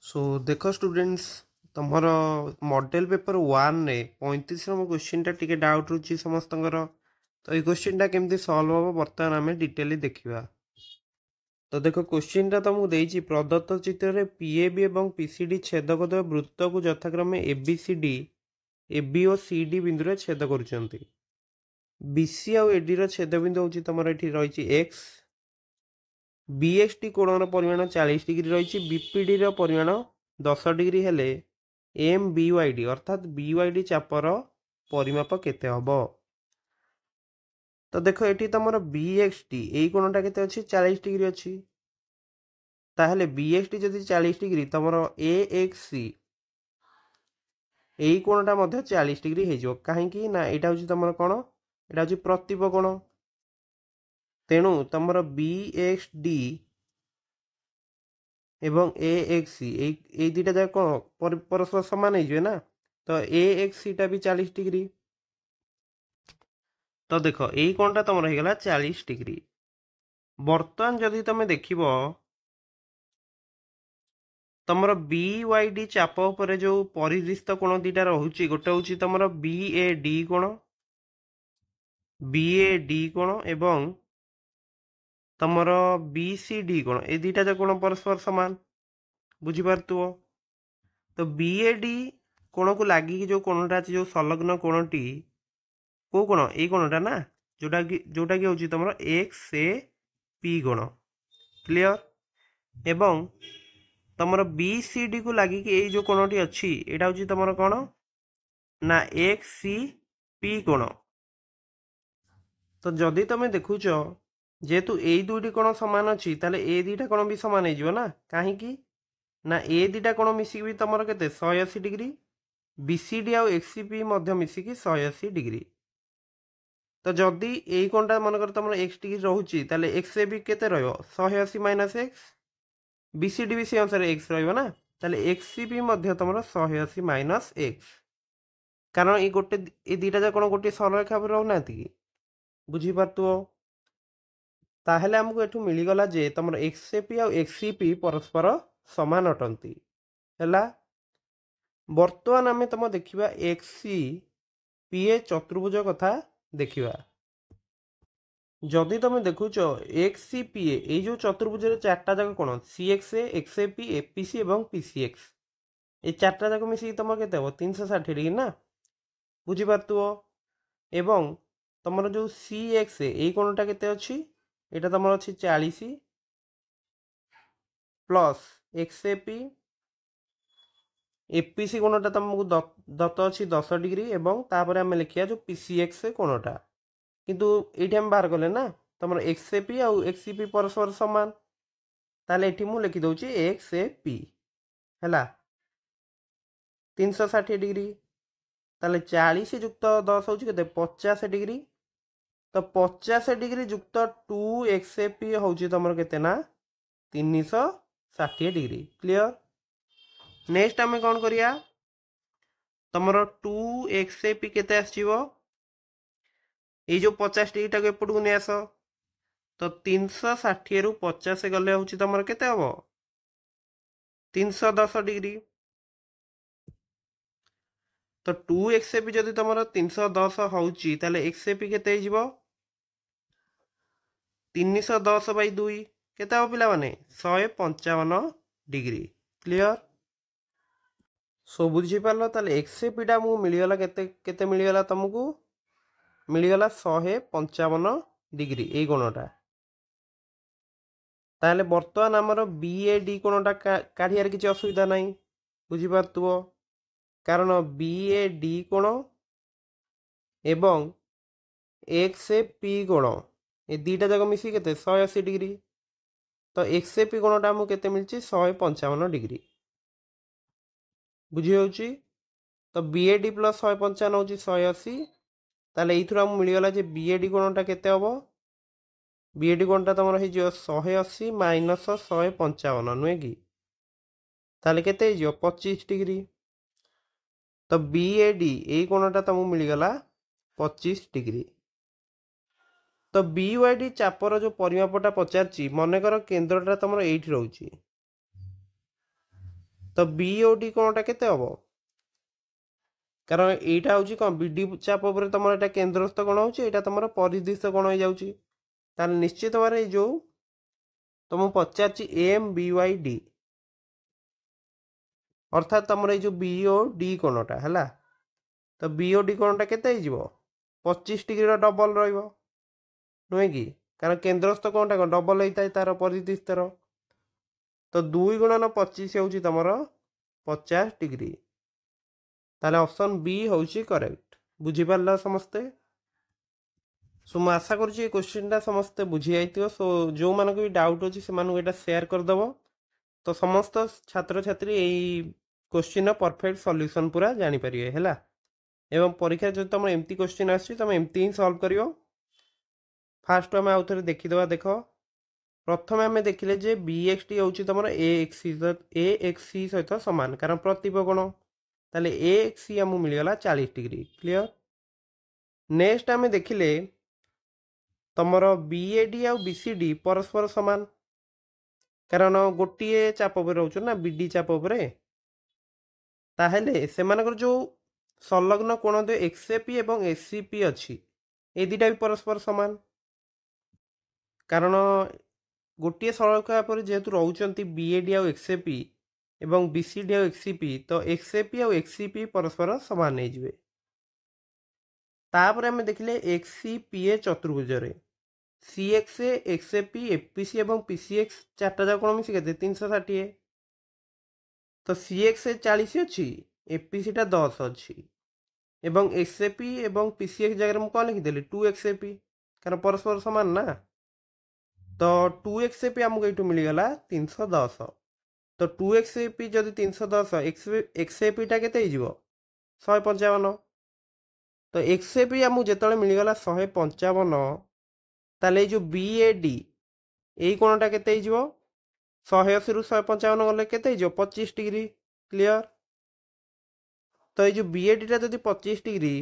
सो देख स्टूडेंट्स तुमर model paper 1 रे 35 नंबर क्वेश्चन टा टिके डाउट रुचि समस्तଙ୍କର तो ये क्वेश्चन टा केमती सॉल्व हो बर्तमान आम डिटेली देखा। तो देखो क्वेश्चन टा तुमको देइछि प्रदत्त चित्र रे पीएबी एवं पीसीडी छेदक द्वय वृत्त को यथाक्रमे एबीसीडी এবি और सीडी बिंदु रे छेद करूछंती। बीसी और एडी रो छेद बिंदु होछि तमर एठी रहिछि एक्स, बीएक्सटी कोणर परिमाण 40 डिग्री रही, बीपीडी परिमाण 10 डिग्री हेले एम बीवाईडी अर्थात बीवाईडी चापर परिमाप केते हबो। तो देखो एटी तुम बीएक्सटी यही कोणटा केते अछि 40 डिग्री अछि, ताहले बीएक्सटी जदि 40 डिग्री तुम एएक्ससी यही कोणटा मध्य 40 डिग्री हो जाव कहीं ना यहाँ हूँ तुम कौन यहाँ हूँ प्रतिप कोण, तेणु तुम बीएक्सडी एवं एएक्सी ए दुटा जाक कौन परस्पर सामान हो ना, तो एएक्सी टा भी 40 डिग्री। तो देख यही कोणटा तुम रहीगला 40 डिग्री। बर्तमान जदि तुम देख तुम बीवाईडी चाप उपर जो परिदृष्ट कोण दीटा रोचे गोटे हूँ तुम बीएडी कोण, बीएडी कोण एवं तुमर बीसीडी कोण ए दुटा जाक कोण परस्पर सामान बुझीपारुव। तो बीएडी कोण को लगिक जो कोणटा जो संलग्न कोणटी को कोण ये कोणटा ना जोटा कि हूँ तुम एक्स ए पी कोण क्लियर एवं तुम बीसीडी को लगिक ये जो कोणटी अच्छी यहाँ हूँ तुम कौन ना एक्स सी पी कोण। तो जदि तुम देखुच जेहेतु ये दुईटी कोण सामान अच्छी ताले ए दुईटा कोण भी सामान हो ना, कहीं ना ए दुईटा कोण मिसिक भी तुम के 180 डिग्री, बीसीडी आउ एक्ससीपी मिसिकी 180 डिग्री। तो जदि यही कोणटा मनकर तुम एक्स डिग्री रोचे ताले एक्स ए भी केते रहिबो 180 माइनस एक्स, बीसीडी भी से अनुसार एक्स रहिबो ना, ताले एक्ससीपी मध्य तुम 180 माइनस एक्स, कारण ये गोटे ये दुईटा जा कोण गोटे सरलरेखा पर रहना कि बुझीपारुव। ताहेले हमको एठू मिलगला जे तुम एक्सएपी और एक्ससीपी परस्पर समान अटंती हैला। बर्तमान आम तुम देखा एक्ससी पीए चतुर्भुज कथा देखा। जदि तुम देखुच एक्ससी पीए ये जो चतुर्भुज चार्टा जाक कौन सीएक्सए एक्सएपी एपीसी और पीसीएक्स ये चार्टा जाक मिसिक तुम के 360 डिग्री ना बुझीपारुव। एवं तुम जो सीएक्सए ये कोणटा केते अच्छी यहाँ तुम अच्छी 40 प्लस एक्सएपी एपीसी कोणटा तुमको दत्त अच्छी 10 डिग्री एवं तापर आम लिखा जो पीसीएक्स कोणटा किंतु ये आम बाहर कले ना तुम एक्सएपी आउ एक्ससीपी परस्पर सामान, ताले एठी मु लिखि दउची एक्सएपी हैला 360 डिग्री, ताले 40 युक्त 10 हूँ के 50 डिग्री। तो 50 डिग्री युक्त 2 एक्सएपी हूँ तुम के ना 360 डिग्री क्लियर। नेक्स्ट आम कौन करिया तुम 2 एक्सएपी केते आसो ये जो 50 डिग्री टाक एपटू नहीं आस, तो 360 रु 50 गले हूँ तुम के हम 310 डिग्री। तो 2 एक्सएपी जदि तुम 310 हूँ ताले एक्सएपी केते 310 बाई 2 केते हम पिला माने 155 डिग्री क्लियर। सो बुझी पारल ताले एक्सएपी टा मु मिलगला केते मिलगला तुमको मिलगला 155 डिग्री ये कोणटा। ताहले बर्तमान आमर बीएडी कोणटा काढ़ियार किसी असुविधा नहीं बुझीपारुव, कारण बीएडी कोण एवं एक्सएपी कोण ये दुईटा जाक मिसी के 180 डिग्री। तो एक्सएपी कोणटा आमको केते मिलची 155 डिग्री बुझी होची। तो बीएडी प्लस 155 हूँ 180, ताले ये आमको मिलगला जे बीएडी कोणटा केते हबो बीएडी कोणटा तुम रही 180 माइनस 155 नुहे कि ताले केते 25 डिग्री। तो बीएडी ये कोणटा तुमको मिलगला 25 डिग्री। तो बीवाईडी चापर जो परिमापटा पचार मनकर केन्द्रटा तुम ये रोचे तो BOD कोणटा केते हबो कारण एटा होची कोन BD चाप ऊपर तमर एटा केंद्रस्थ कोण होची एटा तमर परिदिश कोण हो जाउची ताल निश्चित भाବରେ जो तुम पचारची AMBYD अर्थात तमर ए जो BOD कोणटा हैला तो BOD कोणटा केते हो जिवो 25 डिग्री रो डबल रहइबो नुहे कि कारण केंद्रस्थ कोणटा कोन डबल होइताय तार परिदिश तार तो 2 गुणन 25 होची तमर 50 डिग्री ताले ऑप्शन बी होची करेक्ट बुझी पारला समस्ते सो मैं आशा करुँच क्वेश्चन समस्ते बुझी जाइए सो जो मानक भी डाउट अच्छी से शेयर करदेव तो समस्त छात्र छात्री यही क्वेश्चन परफेक्ट सॉल्यूशन पूरा जानीपर है एवं परीक्षा जो तुम एमती क्वेश्चन आम एमती ही सॉल्व कर फास्ट आम आउ थे देखीदे देख प्रथम आम देखिले जे BXT हूँ तुम AXC सहित सामान कारण प्रतिप कोण ताले AXC आमको मिलगला 40 डिग्री क्लियर नेक्स्ट आम देखिले तमर BAD आ BCD परस्पर सामान कारण गोटे चाप रोच ना BD चाप ताहेले सेमानकर जो संलग्न कोण दे XAP एवं SCP अच्छी ए दुटा भी परस्पर सामान कारण गोटे सड़क पर जेहेतु रोचंती BAD आ XAP एवं BCD आ XCP तो XAP आ XCP परस्पर सामान नहीं जिवे तापर आम देखिले XCPA चतुर्भुज CXA XAP FPC एवं PCX चार्टा जाक कौन मिसी के 360 तो CXA 40 अच्छी FPC टा 10 अच्छी एवं XAP एवं PCX जगह में कौन लिखिदेली 2XAP कारण परस्पर सामान ना तो 2XAP आमको ये मिलगला 310 तो 2XAP जदि 310 XAP टा केते हो 155 तो XAP आमको जिते मिलगला 155 ताले जो BAD यही कोणटा केते 180 रु 155 गले केते 25 डिग्री क्लियर तो ये BAD टा जदि 25 डिग्री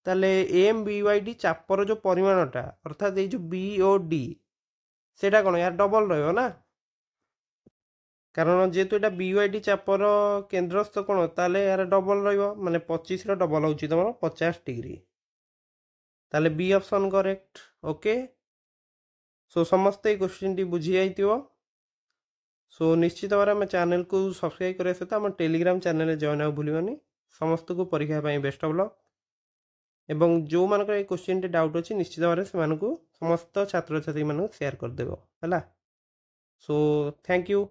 ताले AMBYD चापर जो परिमाणटा अर्थात ये जो BOD सेटा कोन यार डबल रहियो ना कारण जेहेतु एटा BYD चापर केंद्रस्थ कोण ताले यार डबल रहियो माने 25 रो डबल होची तमरो 50 डिग्री ताले B option correct okay so समस्ते क्वेश्चन टी बुझी जाइतिबो सो निश्चित भाव में चैनल को सब्सक्राइब करने सहित आम टेलीग्राम चैनल जॉइन आउ भूलि समस्त को परीक्षा बेस्ट ऑफ लक एवं जो मान क्वेश्चन डाउट अच्छी निश्चित भाव से समस्त छात्र छात्री मान शेयर करदेव है सो थैंक यू।